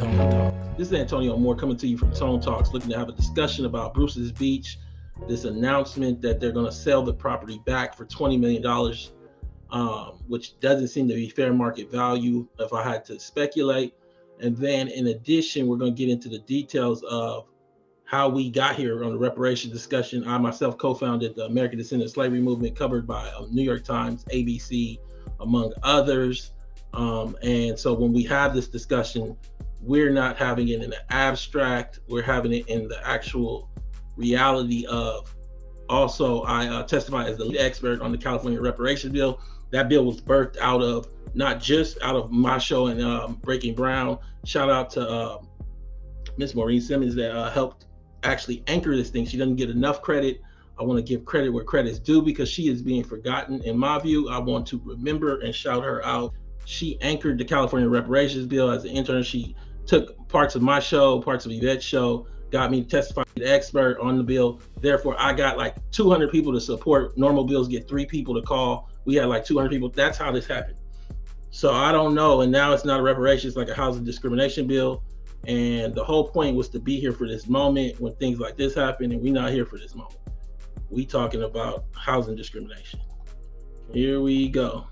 Tone Talks. This is Antonio Moore coming to you from Tone Talks, looking to have a discussion about Bruce's Beach, this announcement that they're going to sell the property back for $20 million, which doesn't seem to be fair market value if I had to speculate. And then in addition, we're going to get into the details of how we got here on the reparations discussion. I myself co-founded the American Descendant Slavery Movement, covered by New York Times, ABC, among others. And so when we have this discussion, we're not having it in the abstract, we're having it in the actual reality of. Also, I testify as the lead expert on the California reparations bill. That bill was birthed out of, not just out of my show and Breaking Brown. Shout out to Miss Maureen Simmons that helped actually anchor this thing. She doesn't get enough credit. I want to give credit where credit's due because she is being forgotten. In my view, I want to remember and shout her out. She anchored the California reparations bill as an intern. She took parts of my show, parts of Yvette's show, got me to testify as the expert on the bill. Therefore, I got like 200 people to support. Normal bills get 3 people to call. We had like 200 people. That's how this happened. So I don't know. And now it's not a reparations, it's like a housing discrimination bill. And the whole point was to be here for this moment when things like this happen, and we're not here for this moment. We talking about housing discrimination. Here we go.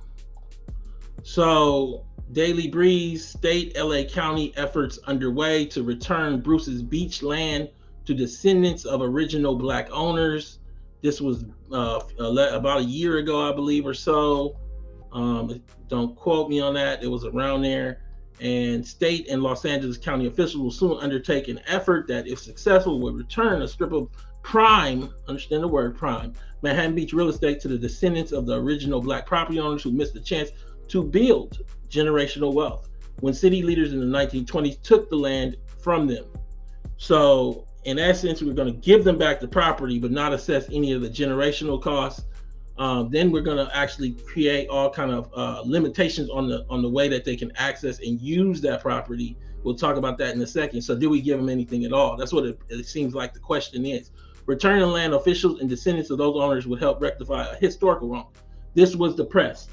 So Daily Breeze, state, LA County efforts underway to return Bruce's Beach land to descendants of original Black owners. This was about a year ago, I believe, or so. Don't quote me on that. It was around there. And state and Los Angeles County officials will soon undertake an effort that, if successful, will return a strip of prime, understand the word prime, Manhattan Beach real estate to the descendants of the original Black property owners who missed the chance to build generational wealth when city leaders in the 1920s took the land from them. So in essence, we're going to give them back the property, but not assess any of the generational costs. Then we're going to actually create all kind of limitations on the way that they can access and use that property. We'll talk about that in a second. So do we give them anything at all? That's what it seems like the question is. Returning land, officials and descendants of those owners would help rectify a historical wrong. This was the press.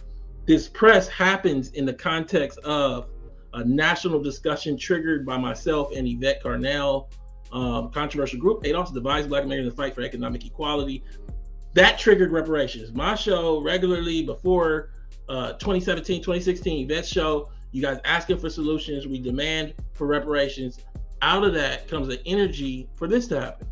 This press happens in the context of a national discussion triggered by myself and Yvette Carnell, controversial group, ADOS, Divides Black Americans in the Fight for Economic Equality. That triggered reparations. My show regularly before 2017, 2016, Yvette's show, you guys asking for solutions. We demand for reparations. Out of that comes the energy for this to happen.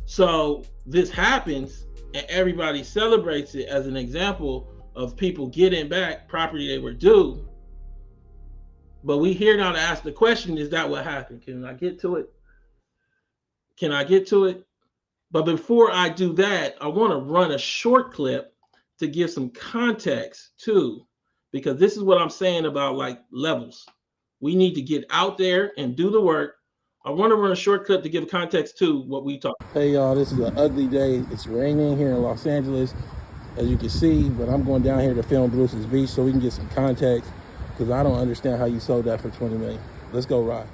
So this happens and everybody celebrates it as an example of people getting back property they were due. But we here now to ask the question, is that what happened? Can I get to it? Can I get to it? But before I do that, I want to run a short clip to give some context too, because this is what I'm saying about like levels. We need to get out there and do the work. I want to run a short clip to give context to what we talk. Hey y'all, this is an ugly day. It's raining here in Los Angeles, as you can see, but I'm going down here to film Bruce's Beach so we can get some context, because I don't understand how you sold that for $20 million. Let's go ride.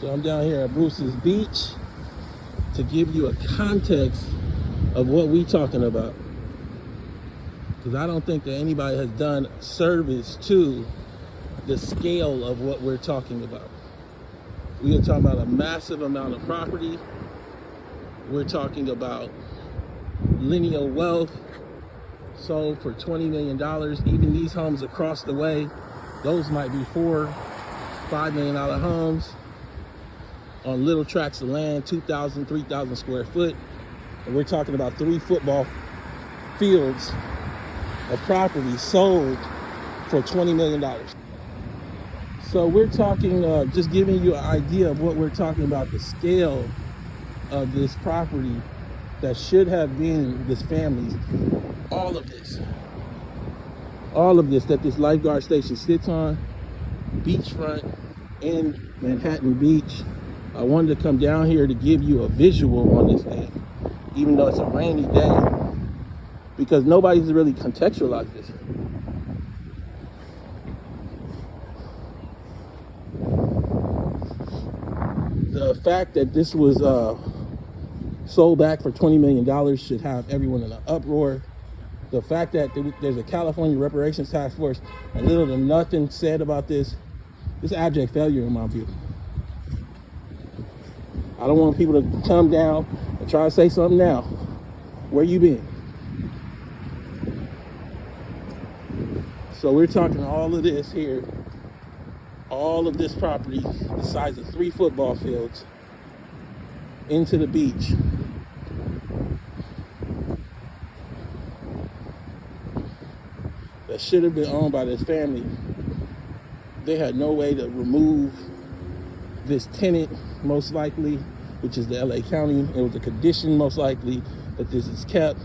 So I'm down here at Bruce's Beach to give you a context of what we talking about, because I don't think that anybody has done service to the scale of what we're talking about. We are talking about a massive amount of property. We're talking about lineal wealth sold for $20 million. Even these homes across the way, those might be $4-5 million homes on little tracts of land, 2,000, 3,000 square foot. And we're talking about 3 football fields of property sold for $20 million. So we're talking, just giving you an idea of what we're talking about, the scale of this property that should have been this family's. All of this that this lifeguard station sits on, beachfront in Manhattan Beach. I wanted to come down here to give you a visual on this thing, even though it's a rainy day, because nobody's really contextualized this. The fact that this was sold back for $20 million should have everyone in an uproar. The fact that there's a California reparations task force and little to nothing said about this abject failure in my view. I don't want people to come down and try to say something now. Where you been? So we're talking all of this here, all of this property the size of 3 football fields into the beach. That should have been owned by this family. They had no way to remove this tenant, most likely, which is the LA County. It was a condition, most likely, that this is kept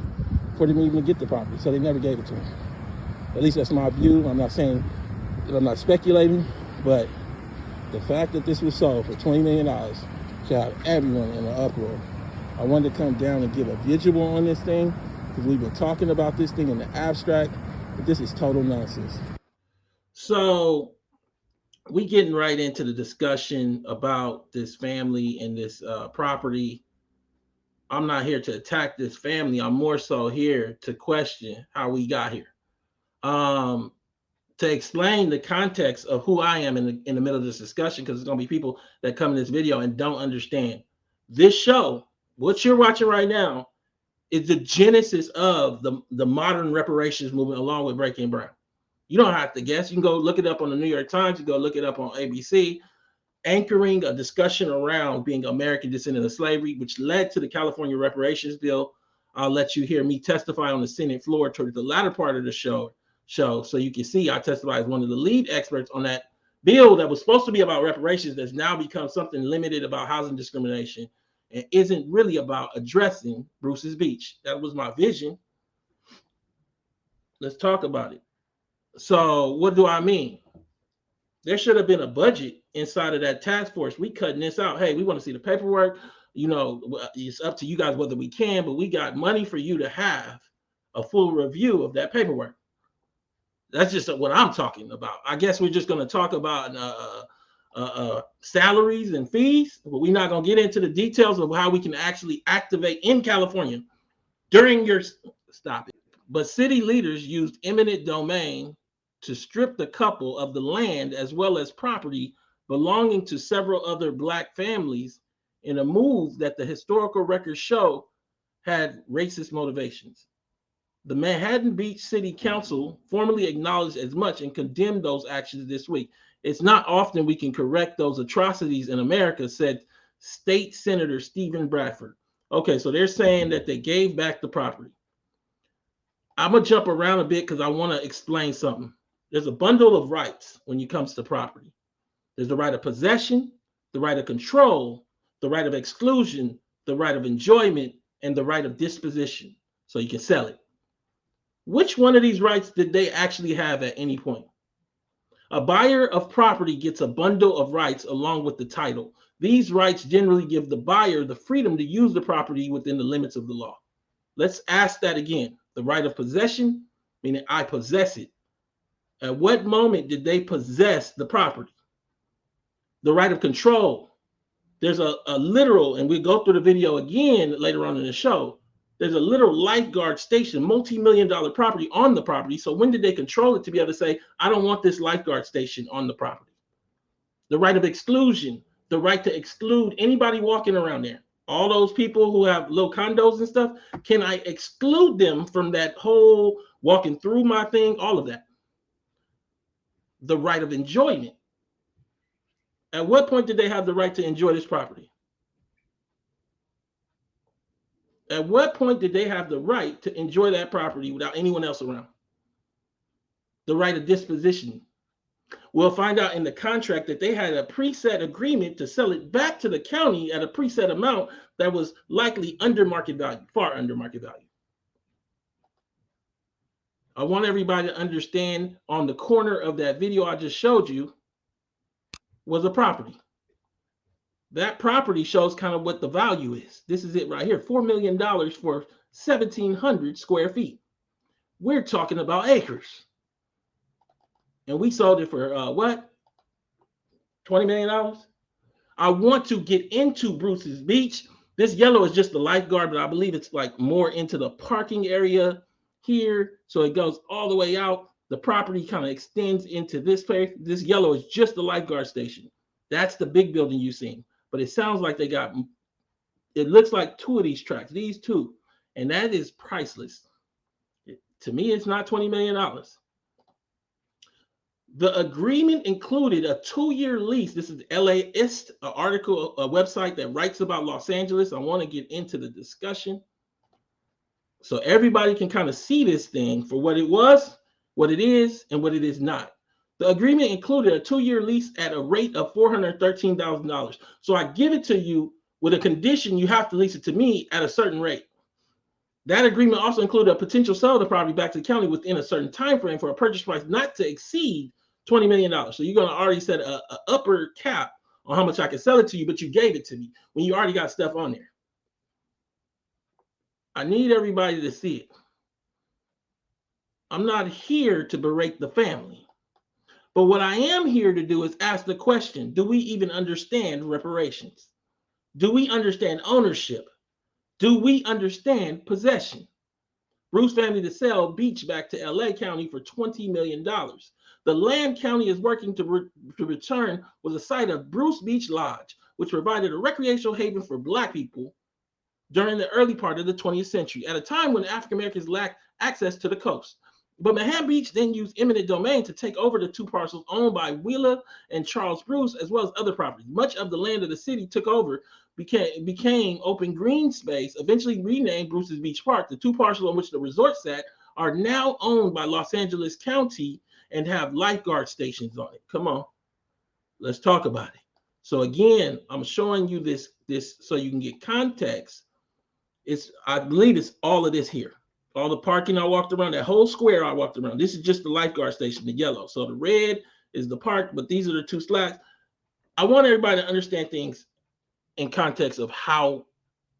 for them even to get the property. So they never gave it to them. At least that's my view. I'm not saying that, I'm not speculating, but the fact that this was sold for $20 million should have everyone in an uproar. I wanted to come down and give a visual on this thing because we've been talking about this thing in the abstract, but this is total nonsense. So we getting right into the discussion about this family and this property. I'm not here to attack this family. I'm more so here to question how we got here. To explain the context of who I am in the middle of this discussion, because there's going to be people that come in this video and don't understand. This show, what you're watching right now, is the genesis of the modern reparations movement along with Breaking Brown. You don't have to guess. You can go look it up on the New York Times. You can go look it up on ABC, anchoring a discussion around being American descendant of slavery, which led to the California reparations bill. I'll let you hear me testify on the Senate floor toward the latter part of the show, so you can see I testify as one of the lead experts on that bill that was supposed to be about reparations that's now become something limited about housing discrimination and isn't really about addressing Bruce's Beach. That was my vision. Let's talk about it. So what do I mean? There should have been a budget inside of that task force. We cutting this out. Hey, we want to see the paperwork. You know, it's up to you guys whether we can, but we got money for you to have a full review of that paperwork. That's just what I'm talking about. I guess we're just going to talk about salaries and fees, but we're not going to get into the details of how we can actually activate in California during your stop it. But city leaders used eminent domain to strip the couple of the land as well as property belonging to several other Black families in a move that the historical records show had racist motivations. The Manhattan Beach City Council formally acknowledged as much and condemned those actions this week. It's not often we can correct those atrocities in America, said State Senator Stephen Bradford. Okay, so they're saying that they gave back the property. I'm going to jump around a bit because I want to explain something. There's a bundle of rights when it comes to property. There's the right of possession, the right of control, the right of exclusion, the right of enjoyment, and the right of disposition. So you can sell it. Which one of these rights did they actually have at any point? A buyer of property gets a bundle of rights along with the title. These rights generally give the buyer the freedom to use the property within the limits of the law. Let's ask that again. The right of possession, meaning I possess it. At what moment did they possess the property? The right of control. There's a literal, and we'll go through the video again later on in the show. There's a literal lifeguard station, multi-million-dollar property on the property. So when did they control it to be able to say, I don't want this lifeguard station on the property? The right of exclusion, the right to exclude anybody walking around there. All those people who have little condos and stuff, can I exclude them from that whole walking through my thing? All of that. The right of enjoyment. At what point did they have the right to enjoy this property? At what point did they have the right to enjoy that property without anyone else around? The right of disposition. We'll find out in the contract that they had a preset agreement to sell it back to the county at a preset amount that was likely under market value, far under market value. I want everybody to understand on the corner of that video I just showed you was a property. That property shows kind of what the value is. This is it right here, $4 million for 1,700 square feet. We're talking about acres. And we sold it for what? $20 million? I want to get into Bruce's Beach. This yellow is just the lifeguard, but I believe it's like more into the parking area here. So it goes all the way out. The property kind of extends into this place. This yellow is just the lifeguard station. That's the big building you've seen. But it sounds like they got, it looks like two of these tracks, these two. And that is priceless. To me, it's not $20 million. The agreement included a 2-year lease. This is LAist, an article, a website that writes about Los Angeles. I want to get into the discussion so everybody can kind of see this thing for what it was, what it is, and what it is not. The agreement included a 2-year lease at a rate of $413,000. So I give it to you with a condition you have to lease it to me at a certain rate. That agreement also included a potential sale of the property back to the county within a certain time frame for a purchase price not to exceed $20 million. So you're going to already set an upper cap on how much I can sell it to you, but you gave it to me when you already got stuff on there. I need everybody to see it. I'm not here to berate the family. But what I am here to do is ask the question, do we even understand reparations? Do we understand ownership? Do we understand possession? Bruce family to sell beach back to LA County for $20 million. The land county is working to return was a site of Bruce Beach Lodge, which provided a recreational haven for Black people during the early part of the 20th century, at a time when African Americans lacked access to the coast. But Manhattan Beach then used eminent domain to take over the 2 parcels owned by Wheeler and Charles Bruce, as well as other properties. Much of the land of the city took over, became open green space, eventually renamed Bruce's Beach Park. The 2 parcels on which the resort sat are now owned by Los Angeles County and have lifeguard stations on it. Come on, let's talk about it. So again, I'm showing you this so you can get context. I believe it's all of this here. All the parking I walked around, that whole square I walked around. This is just the lifeguard station, the yellow. So the red is the park, but these are the 2 slats. I want everybody to understand things in context of how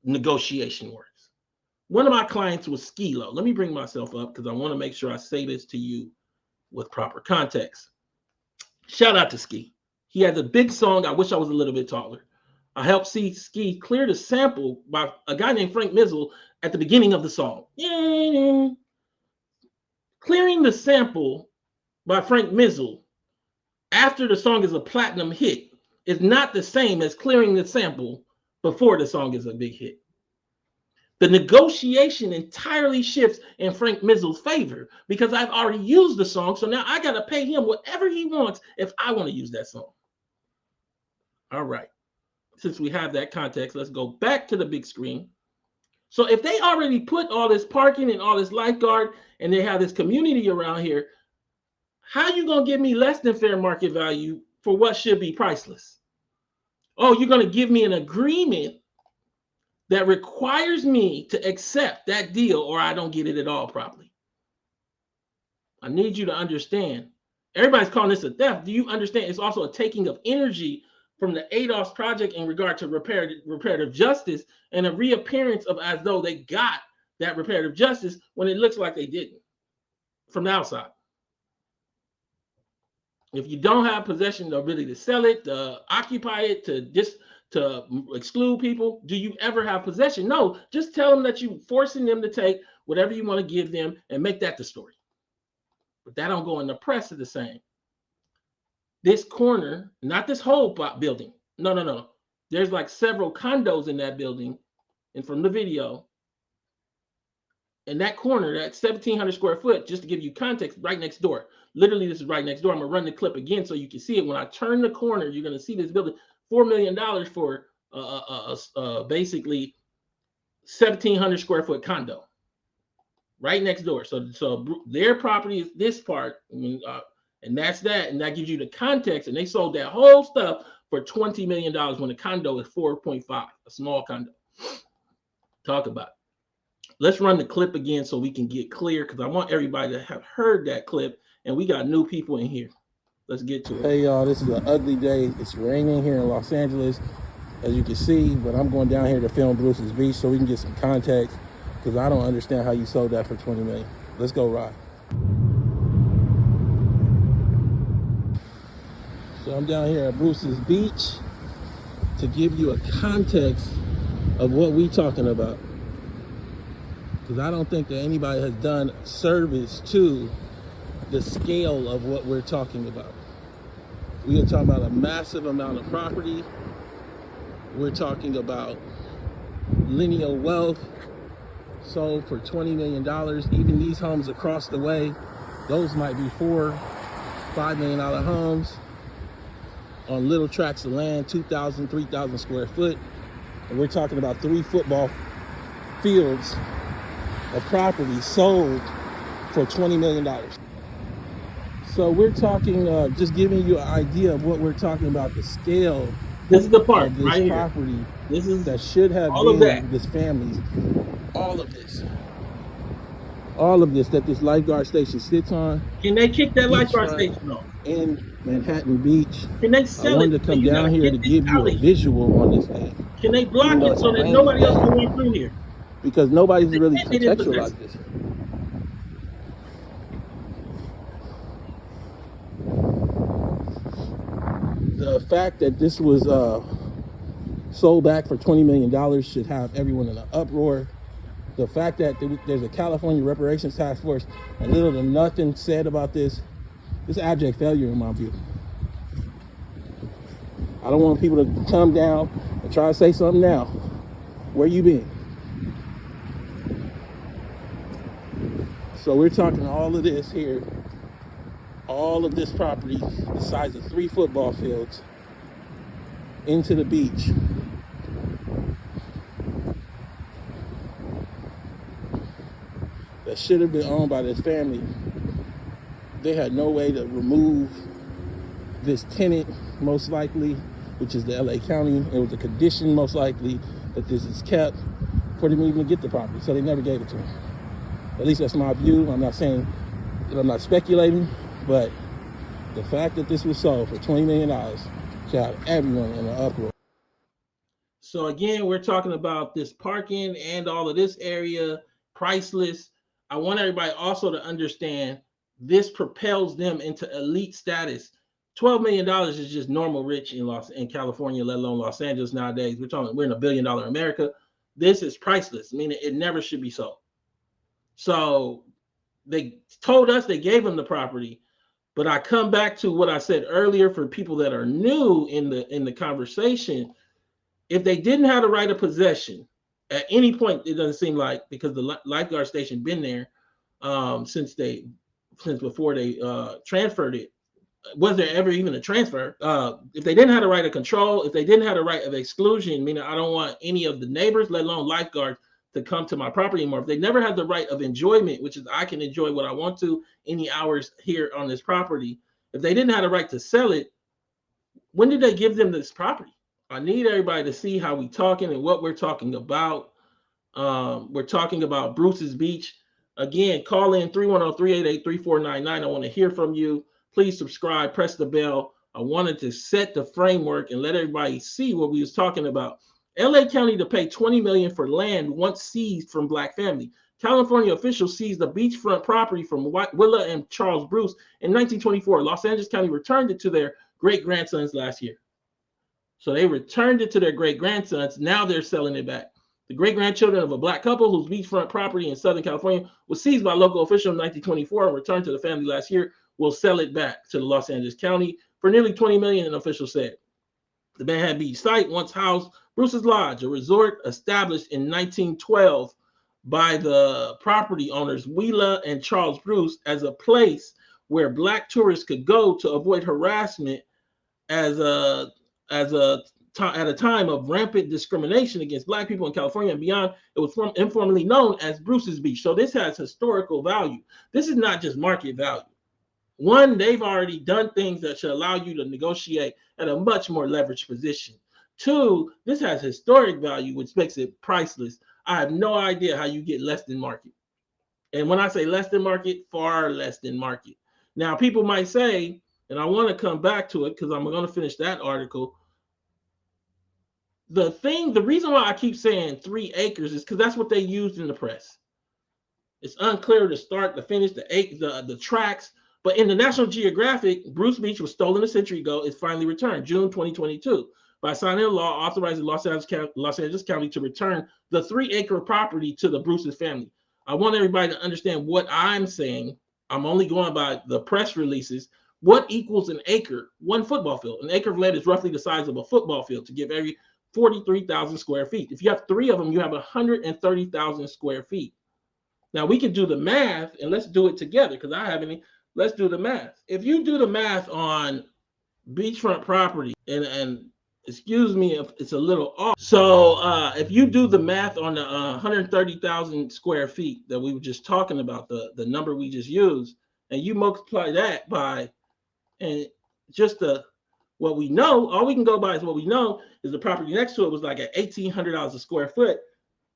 negotiation works. One of my clients was Skilo. Let me bring myself up because I want to make sure I say this to you with proper context. Shout out to Ski. He has a big song, I Wish I Was a Little Bit Taller. I helped see Ski clear the sample by a guy named Frank Mizzle at the beginning of the song. Clearing the sample by Frank Mizzle after the song is a platinum hit is not the same as clearing the sample before the song is a big hit. The negotiation entirely shifts in Frank Mizzle's favor because I've already used the song, so now I got to pay him whatever he wants if I want to use that song. All right. Since we have that context, let's go back to the big screen. So if they already put all this parking and all this lifeguard and they have this community around here, how are you going to give me less than fair market value for what should be priceless? Oh, you're going to give me an agreement that requires me to accept that deal or I don't get it at all properly. I need you to understand. Everybody's calling this a theft. Do you understand? It's also a taking of energy from the ADOS project in regard to reparative justice and a reappearance of as though they got that reparative justice when it looks like they didn't from the outside. If you don't have possession, the ability to sell it, to occupy it, to exclude people, do you ever have possession? No, just tell them that you're forcing them to take whatever you want to give them and make that the story. But that don't go in the press the same. This corner, not this whole building. No. There's like several condos in that building. And from the video, in that corner, that 1,700 square foot, just to give you context, right next door. Literally, this is right next door. I'm going to run the clip again so you can see it. When I turn the corner, you're going to see this building. $4 million for basically 1,700 square foot condo. Right next door. So their property is this part. And that's that. And that gives you the context. And they sold that whole stuff for $20 million when the condo is 4.5, a small condo. Talk about it. Let's run the clip again so we can get clear because I want everybody to have heard that clip. And we got new people in here. Let's get to it. Hey, y'all, this is an ugly day. It's raining here in Los Angeles, as you can see. But I'm going down here to film Bruce's Beach so we can get some context because I don't understand how you sold that for $20 million. Let's go ride. So I'm down here at Bruce's Beach to give you a context of what we talking about. because I don't think that anybody has done service to the scale of what we're talking about. We are talking about a massive amount of property. We're talking about lineal wealth sold for $20 million. Even these homes across the way, those might be $4-5 million homes on little tracts of land, 2,000, 3,000 square foot. And we're talking about 3 football fields of property sold for $20 million. So we're talking, just giving you an idea of what we're talking about, the scale. This is the part, of this right property here. This is that should have been this family's. All of this that this lifeguard station sits on. Can they kick that lifeguard station off? In Manhattan Beach. Can they sell it? I wanted to come down here to give you a visual on this thing. Can they block it so that nobody else can walk through here? Because nobody's really contextualized this. The fact that this was sold back for $20 million should have everyone in an uproar. The fact that there's a California reparations task force and little to nothing said about this is abject failure in my view. I don't want people to come down and try to say something now. Where you been? So we're talking all of this here, all of this property the size of 3 football fields into the beach. That should have been owned by this family. They had no way to remove this tenant, most likely, which is the LA County. It was a condition, most likely, that this is kept for them even to get the property. So they never gave it to them. At least that's my view. I'm not saying, I'm not speculating, but the fact that this was sold for $20 million should have everyone in an uproar. So again, we're talking about this parking and all of this area, priceless. I want everybody also to understand this propels them into elite status. $12 million is just normal rich in California, let alone Los Angeles nowadays. We're in $1 billion America. This is priceless, meaning it never should be sold. So they told us they gave them the property, but I come back to what I said earlier for people that are new in the conversation. If they didn't have the right of possession at any point, it doesn't seem like, because the lifeguard station been there since before they transferred it. Was there ever even a transfer? If they didn't have the right of control, if they didn't have the right of exclusion, meaning I don't want any of the neighbors, let alone lifeguards, to come to my property anymore. If they never had the right of enjoyment, which is I can enjoy what I want to any hours here on this property. If they didn't have the right to sell it, when did they give them this property? I need everybody to see how we talking and what we're talking about. We're talking about Bruce's Beach. Again, call in 310-388-3499. I want to hear from you. Please subscribe, press the bell. I wanted to set the framework and let everybody see what we was talking about. LA County to pay $20 million for land once seized from Black family. California officials seized the beachfront property from Willa and Charles Bruce in 1924. Los Angeles County returned it to their great-grandsons last year. So they returned it to their great-grandsons. Now they're selling it back. The great-grandchildren of a Black couple whose beachfront property in Southern California was seized by local officials in 1924 and returned to the family last year will sell it back to the Los Angeles County for nearly $20 million, an official said. The Manhattan Beach site once housed Bruce's Lodge, a resort established in 1912 by the property owners Willa and Charles Bruce as a place where Black tourists could go to avoid harassment at a time of rampant discrimination against Black people in California and beyond. It was informally known as Bruce's Beach. So this has historical value. This is not just market value. One, they've already done things that should allow you to negotiate at a much more leveraged position. Two, this has historic value, which makes it priceless. I have no idea how you get less than market. And when I say less than market, far less than market. Now, people might say, and I want to come back to it because I'm going to finish that article. The reason why I keep saying 3 acres is because that's what they used in the press. It's unclear to start, to finish, the tracks. But in the National Geographic, Bruce Beach was stolen a century ago. It's finally returned, June 2022, by signing a law authorizing Los Angeles County to return the 3-acre property to the Bruce's family. I want everybody to understand what I'm saying. I'm only going by the press releases. What equals an acre? One football field. An acre of land is roughly the size of a football field to give every 43,000 square feet. If you have 3 of them, you have 130,000 square feet. Now we can do the math, and let's do it together because I haven't. Let's do the math. If you do the math on beachfront property, and excuse me if it's a little off. So if you do the math on the 130,000 square feet that we were just talking about, the number we just used, and you multiply that by, and just what we know, all we can go by is what we know is the property next to it was like at $1,800 a square foot.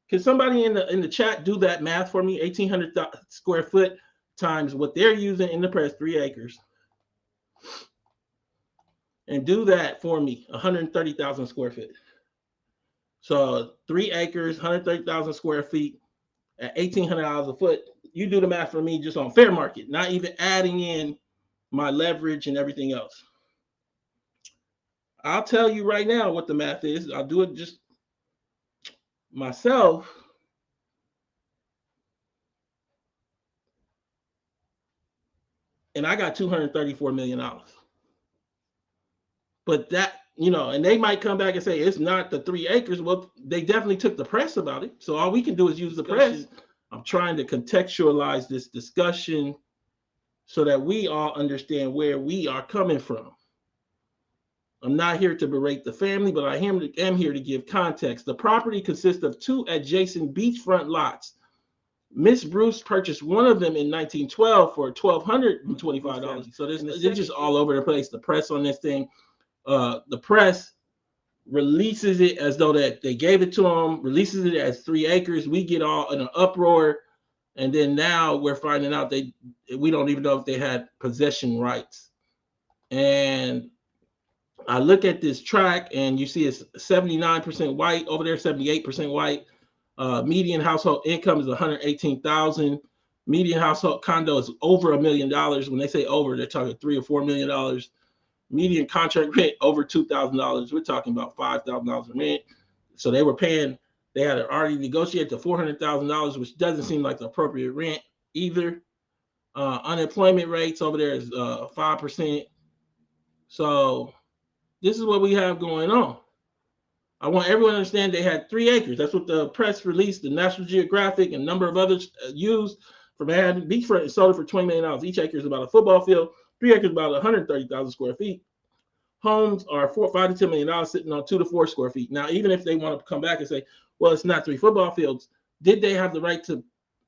Can somebody in the chat do that math for me? 1,800 square foot times what they're using in the press, 3 acres. And do that for me, 130,000 square feet. So 3 acres, 130,000 square feet at $1,800 a foot. You do the math for me just on fair market, not even adding in my leverage and everything else. I'll tell you right now what the math is. I'll do it just myself. And I got $234 million. But that, and they might come back and say it's not the 3 acres. Well, they definitely took the press about it. So all we can do is use the press. I'm trying to contextualize this discussion so that we all understand where we are coming from. I'm not here to berate the family, but I am here to give context. The property consists of 2 adjacent beachfront lots. Miss Bruce purchased one of them in 1912 for $1,225. So they're just all over the place. The press on this thing, the press releases it as though that they gave it to them, releases it as 3 acres. We get all in an uproar, and then now we're finding out we don't even know if they had possession rights. And I look at this track, and you see it's 79% white over there, 78% white. Median household income is $118,000. Median household condo is over $1 million. When they say over, they're talking $3 or $4 million. Median contract rent over $2,000. We're talking about $5,000 rent. So they had already negotiated to $400,000, which doesn't seem like the appropriate rent either. Unemployment rates over there is 5%. So this is what we have going on. I want everyone to understand they had 3 acres. That's what the press released, the National Geographic and a number of others used for Manhattan beachfront and sold it for $20 million. Each acre is about a football field. 3 acres about 130,000 square feet. Homes are $5 to $10 million, sitting on 2 to 4 square feet. Now, even if they want to come back and say, well, it's not 3 football fields, did they have the right to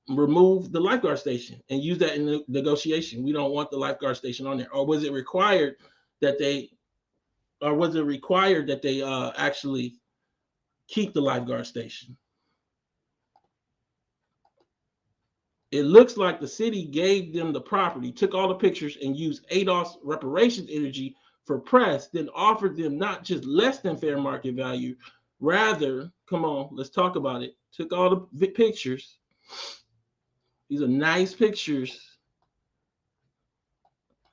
remove the lifeguard station and use that in the negotiation? We don't want the lifeguard station on there. Or was it required that they actually keep the lifeguard station? It looks like the city gave them the property, took all the pictures, and used ADOS reparations energy for press, then offered them not just less than fair market value, rather, come on, let's talk about it. Took all the pictures. These are nice pictures.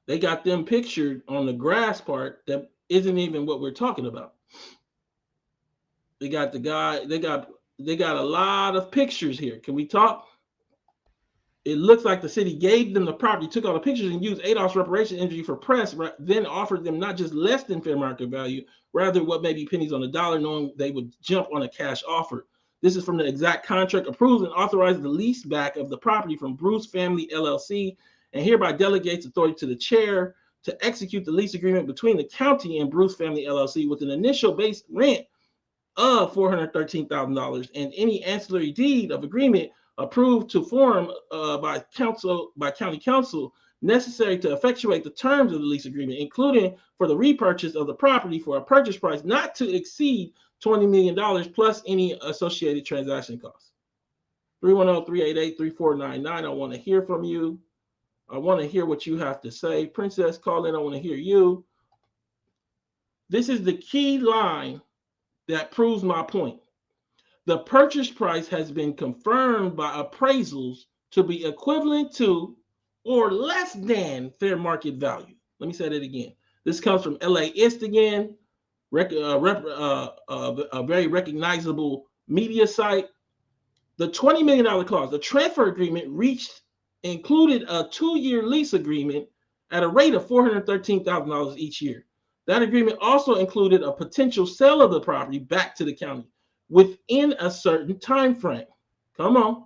They got them pictured on the grass part that isn't even what we're talking about. They got the guy, they got a lot of pictures here. Can we talk? It looks like the city gave them the property, took all the pictures, and used ADOS reparation energy for press, then offered them not just less than fair market value, rather what may be pennies on the dollar, knowing they would jump on a cash offer. This is from the exact contract approved and authorized the lease back of the property from Bruce Family LLC, and hereby delegates authority to the chair to execute the lease agreement between the county and Bruce Family LLC with an initial base rent of $413,000 and any ancillary deed of agreement approved to form by county council necessary to effectuate the terms of the lease agreement, including for the repurchase of the property for a purchase price not to exceed $20 million plus any associated transaction costs. 310-388-3499. I want to hear from you. I want to hear what you have to say. Princess, call in. I want to hear you. This is the key line that proves my point. The purchase price has been confirmed by appraisals to be equivalent to or less than fair market value. Let me say that again. This comes from LAist again, a very recognizable media site. The $20 million clause, the transfer agreement included a 2-year lease agreement at a rate of $413,000 each year. That agreement also included a potential sale of the property back to the county within a certain time frame. Come on.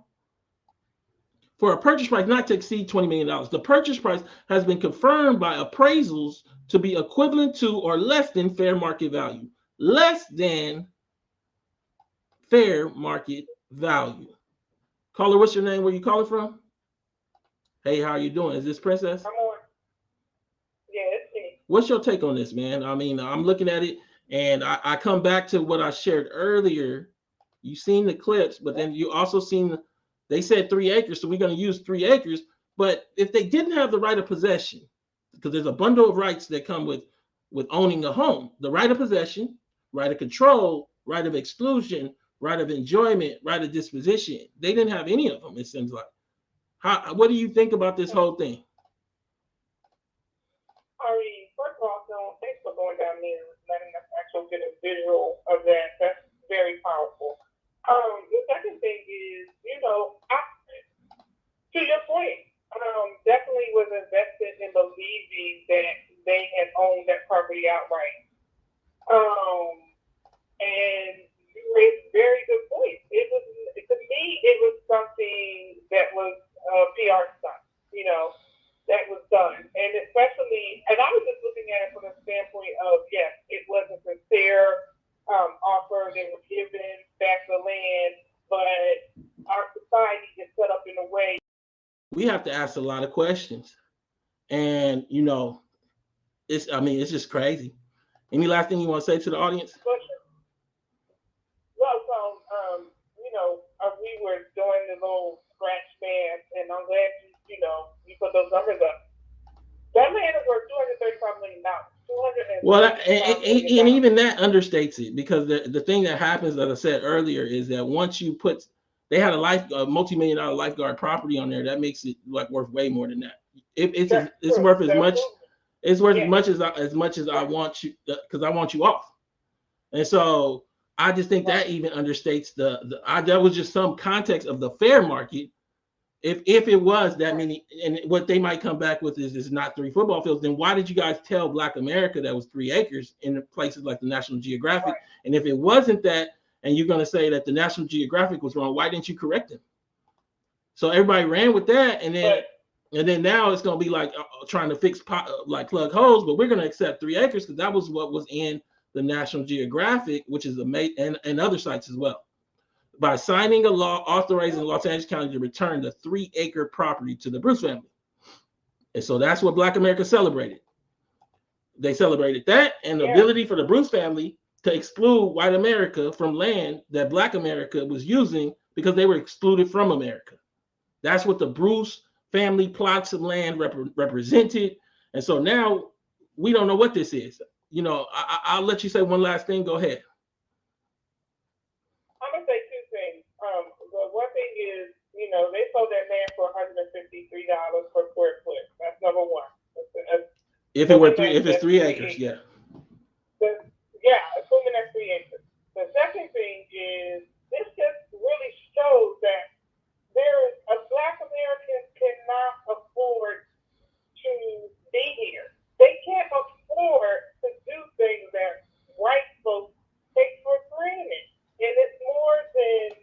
For a purchase price not to exceed $20 million. The purchase price has been confirmed by appraisals to be equivalent to or less than fair market value. Less than fair market value. Caller, what's your name? Where you calling from? Hey, how are you doing? Is this Princess? I'm on. Yeah, it's me. What's your take on this, man? I mean, I'm looking at it, and I come back to what I shared earlier. You've seen the clips, but then you also seen, they said 3 acres, so we're going to use 3 acres. But if they didn't have the right of possession, because there's a bundle of rights that come with owning a home, the right of possession, right of control, right of exclusion, right of enjoyment, right of disposition. They didn't have any of them, it seems like. What do you think about this whole thing? I mean, first of all, so thanks for going down there and letting us actually get a visual of that. That's very powerful. The second thing is, to your point, definitely was invested in believing that they had owned that property outright. And you raised very good points. It was, to me, it was something that was PR stuff, that was done. And especially, and I was just looking at it from the standpoint of, yes, it was a sincere offer. They were given back the land, but our society is set up in a way. We have to ask a lot of questions. And, it's just crazy. Any last thing you want to say to the audience? Well, so, we were doing the little scratch math, and I'm glad you put those numbers up. That land is worth $235 million. Well, and even that understates it, because the thing that happens, as I said earlier, is that once you put, they had a multi-million-dollar lifeguard property on there, that makes it like worth way more than that. It's worth as much. It's worth as much as I want you, because I want you off. And so I just think that even understates that was just some context of the fair market. If it was that many, and what they might come back with is not 3 football fields, then why did you guys tell Black America that was 3 acres in places like the National Geographic? Right. And if it wasn't that, and you're going to say that the National Geographic was wrong, why didn't you correct them? So everybody ran with that, and then now it's going to be like trying to fix like plug holes, but we're going to accept 3 acres because that was what was in the National Geographic, which is and other sites as well. By signing a law authorizing Los Angeles County to return the 3-acre property to the Bruce family. And so that's what Black America celebrated. They celebrated that and the ability for the Bruce family to exclude white America from land that Black America was using because they were excluded from America. That's what the Bruce family plots of land represented. And so now we don't know what this is. I'll let you say one last thing. Go ahead. They sold that land for $153 per square foot. That's number one. If it's 3 acres, yeah. Assuming that's 3 acres. The second thing is, this just really shows that Black Americans cannot afford to be here. They can't afford to do things that white folks take for granted. And it's more than,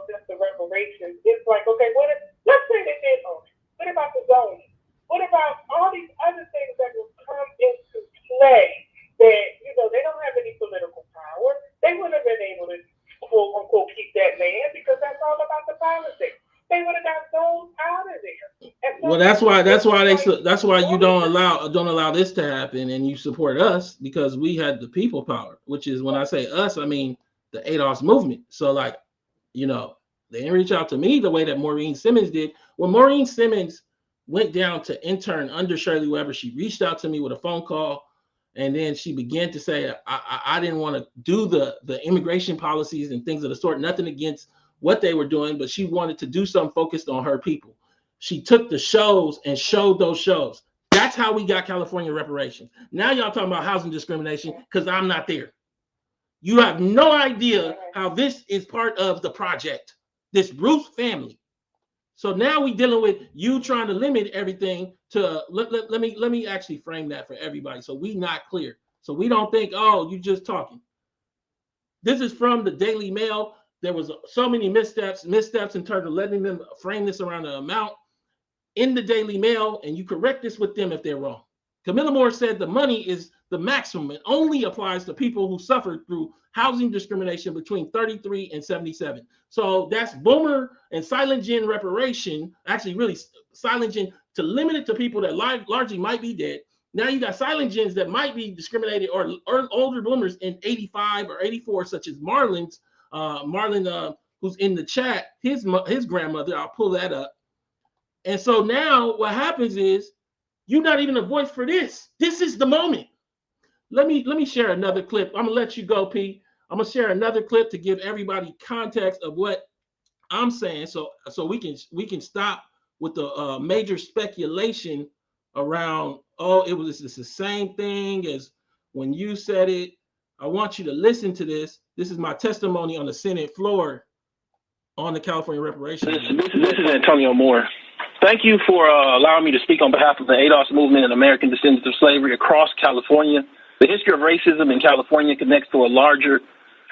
just the reparations. It's like, okay, let's say they did own it. What about the zoning? What about all these other things that will come into play that, they don't have any political power? They wouldn't have been able to, quote unquote, keep that land because that's all about the politics. They would have got those out of there. Well, that's why you don't allow this to happen, and you support us, because we had the people power, which is, when I say us, I mean the ADOS movement. So they didn't reach out to me the way that Maureen Simmons did. When Maureen Simmons went down to intern under Shirley Weber, she reached out to me with a phone call, and then she began to say, I didn't want to do the immigration policies and things of the sort, nothing against what they were doing, but she wanted to do something focused on her people. She took the shows and showed those shows. That's how we got California reparations. Now y'all talking about housing discrimination because I'm not there. You have no idea how this is part of the project. this Bruce family. So now we dealing with you trying to limit everything to let me actually frame that for everybody so we not clear. So we don't think, oh, you just talking. This is from the Daily Mail. There was so many missteps in terms of letting them frame this around the amount in the Daily Mail, and you correct this with them if they're wrong. Camilla Moore said the money is the maximum. It only applies to people who suffered through housing discrimination between 33 and 77. So that's boomer and silent gen reparation, actually really silent gen to limit it to people that largely might be dead. Now you got silent gens that might be discriminated or older boomers in 85 or 84, such as Marlon, who's in the chat, his grandmother, I'll pull that up. And so now what happens is you're not even a voice for this. This is the moment. Let me share another clip. I'm gonna let you go, P. I'm gonna share another clip to give everybody context of what I'm saying, so we can stop with the major speculation around. Oh, it's the same thing as when you said it. I want you to listen to this. This is my testimony on the Senate floor on the California reparations. This is Antonio Moore. Thank you for allowing me to speak on behalf of the ADOS movement and American descendants of slavery across California. The history of racism in California connects to a larger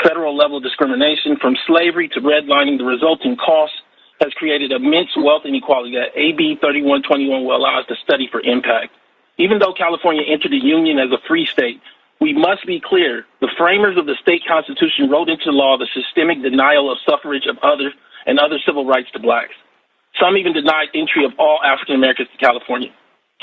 federal level discrimination from slavery to redlining. The resulting cost has created immense wealth inequality that AB 3121 will allow us to study for impact. Even though California entered the Union as a free state, we must be clear. The framers of the state constitution wrote into law the systemic denial of suffrage of other civil rights to blacks. Some even denied entry of all African Americans to California.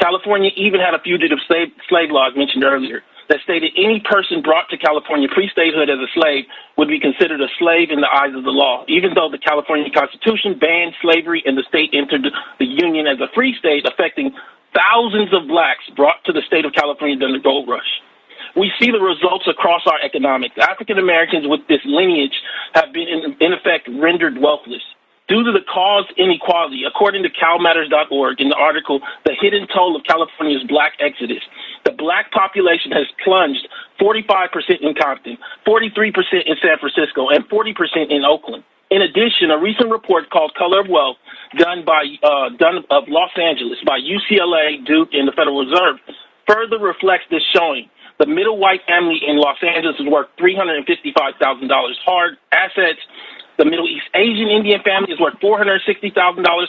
California even had a fugitive slave laws mentioned earlier that stated any person brought to California pre-statehood as a slave would be considered a slave in the eyes of the law, even though the California Constitution banned slavery and the state entered the Union as a free state, affecting thousands of blacks brought to the state of California during the gold rush. We see the results across our economics. African Americans with this lineage have been, in effect, rendered wealthless. Due to the cause inequality, according to CalMatters.org, in the article, The Hidden Toll of California's Black Exodus, the black population has plunged 45% in Compton, 43% in San Francisco, and 40% in Oakland. In addition, a recent report called Color of Wealth, done of Los Angeles by UCLA, Duke, and the Federal Reserve, further reflects this showing. The middle white family in Los Angeles is worth $355,000 hard assets. The Middle East Asian Indian family is worth $460,000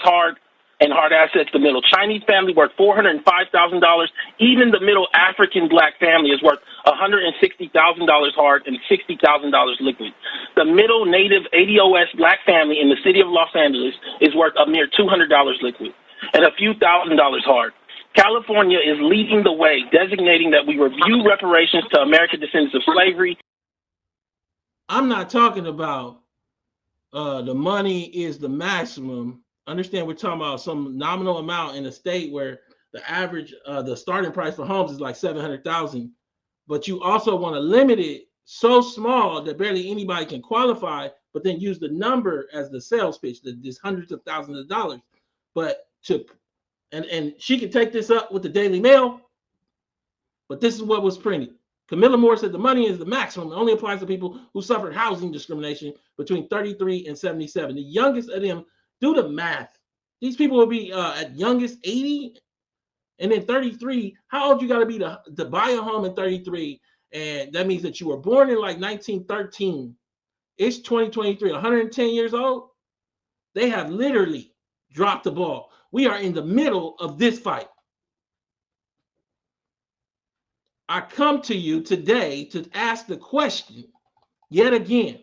hard and hard assets. The middle Chinese family worth $405,000. Even the middle African black family is worth $160,000 hard and $60,000 liquid. The middle native ADOS black family in the city of Los Angeles is worth a mere $200 liquid and a few $1,000s hard. California is leading the way, designating that we review reparations to American descendants of slavery. I'm not talking about the money is the maximum. Understand we're talking about some nominal amount in a state where the average, the starting price for homes is like $700,000, but you also want to limit it so small that barely anybody can qualify, but then use the number as the sales pitch, this hundreds of thousands of dollars. But and she can take this up with the Daily Mail, but this is what was printed. Camilla Moore said the money is the maximum. It only applies to people who suffered housing discrimination between 33 and 77. The youngest of them, do the math. These people will be at youngest 80, and then 33. How old you got to be to buy a home in 33? And that means that you were born in like 1913. It's 2023, 110 years old. They have literally dropped the ball. We are in the middle of this fight. I come to you today to ask the question yet again.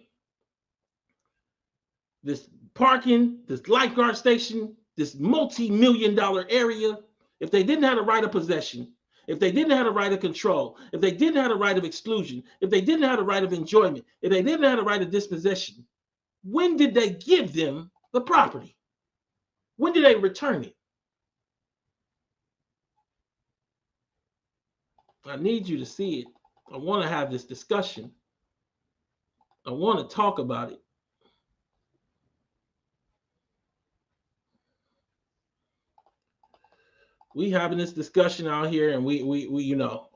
This parking, this lifeguard station, this multi-million-dollar area, if they didn't have a right of possession, if they didn't have a right of control, if they didn't have a right of exclusion, if they didn't have a right of enjoyment, if they didn't have a right of dispossession, when did they give them the property? When did they return it? I need you to see it. I want to have this discussion. I want to talk about it. We having this discussion out here, and we you know,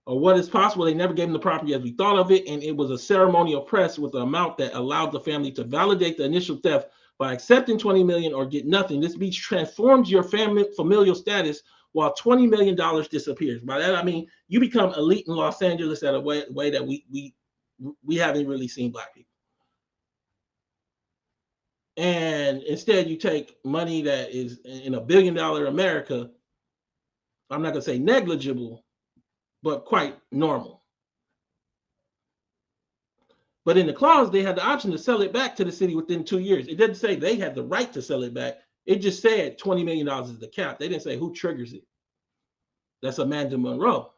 or what is possible, they never gave them the property as we thought of it, and it was a ceremonial press with the amount that allowed the family to validate the initial theft By accepting 20 million or get nothing, this beach transforms your familial status while $20 million disappears. By that I mean you become elite in Los Angeles at a way that we haven't really seen Black people. And instead you take money that is in $1 billion America, I'm not gonna say negligible, but quite normal. But in the clause, they had the option to sell it back to the city within 2 years. It doesn't say they had the right to sell it back. It just said $20 million is the cap. They didn't say who triggers it. That's Amanda Monroe.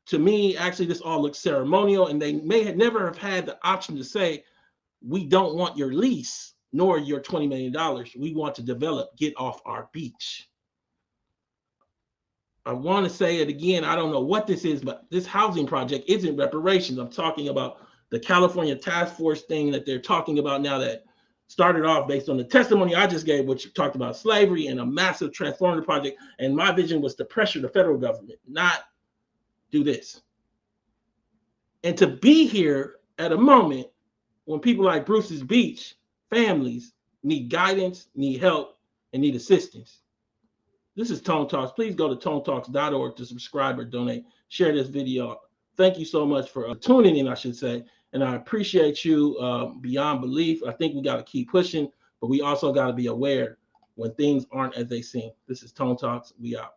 To me, actually, this all looks ceremonial, and they may have never have had the option to say, we don't want your lease, nor your $20 million. We want to develop, get off our beach. I want to say it again. I don't know what this is, but this housing project isn't reparations. I'm talking about the California task force thing that they're talking about now that started off based on the testimony I just gave, which talked about slavery and a massive transformative project. And my vision was to pressure the federal government, not do this. And to be here at a moment when people like Bruce's Beach families need guidance, need help, and need assistance. This is Tone Talks. Please go to tonetalks.org to subscribe or donate. Share this video. Thank you so much for tuning in, I should say. And I appreciate you beyond belief. I think we got to keep pushing, but we also got to be aware when things aren't as they seem. This is Tone Talks. We out.